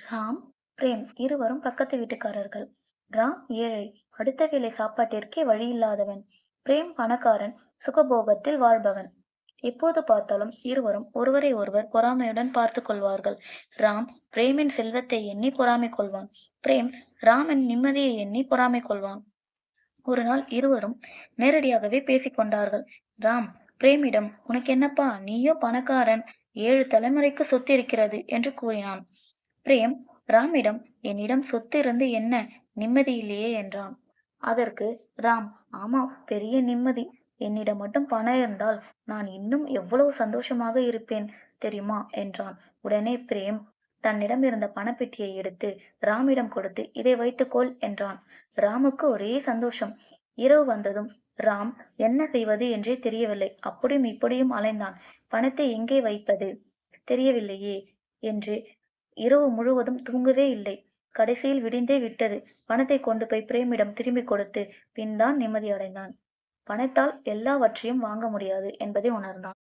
Ram, frame இருவரும் பக்கத்து வீட்டுக்காரர்கள். ராம் ஏழை, அடுத்த வேளை சாப்பாட்டிற்கே வழியில்லாதவன். பிரேம் பணக்காரன், சுகபோகத்தில் வாழ்பவன். எப்போது பார்த்தாலும் இருவரும் ஒருவரை ஒருவர் பொறாமையுடன் பார்த்து கொள்வார்கள். ராம் பிரேமின் செல்வத்தை எண்ணி பொறாமை கொள்வான். பிரேம் ராமின் நிம்மதியை எண்ணி பொறாமை கொள்வான். ஒரு நாள் இருவரும் நேரடியாகவே பேசிக் கொண்டார்கள். ராம் பிரேமிடம், உனக்கு என்னப்பா, நீயோ பணக்காரன், 7 தலைமுறைக்கு சொத்து இருக்கிறது என்று கூறினான். பிரேம் ராமிடம், என்னிடம் சொத்து இருந்து என்ன, நிம்மதி இல்லையே என்றான். அதற்கு ராம், ஆமா, பெரிய நிம்மதி. என்னிடம் மட்டும் பணம் இருந்தால் நான் இன்னும் எவ்வளவு சந்தோஷமாக இருப்பேன் தெரியுமா என்றான். உடனே பிரேம் தன்னிடம் இருந்த பணப்பெட்டியை எடுத்து ராமிடம் கொடுத்து, இதை வைத்துக்கொள் என்றான். ராமுக்கு ஒரே சந்தோஷம். இரவு வந்ததும் ராம் என்ன செய்வது என்றே தெரியவில்லை. அப்படியும் இப்படியும் அலைந்தான். பணத்தை எங்கே வைப்பது தெரியவில்லையே என்று இரவு முழுவதும் தூங்கவே இல்லை. கடைசியில் விடிந்தே விட்டது. பணத்தை கொண்டு போய் பிரேமிடம் திரும்பி கொடுத்து பின்தான் நிம்மதி அடைந்தான். பணத்தால் எல்லாவற்றையும் வாங்க முடியாது என்பதை உணர்ந்தான்.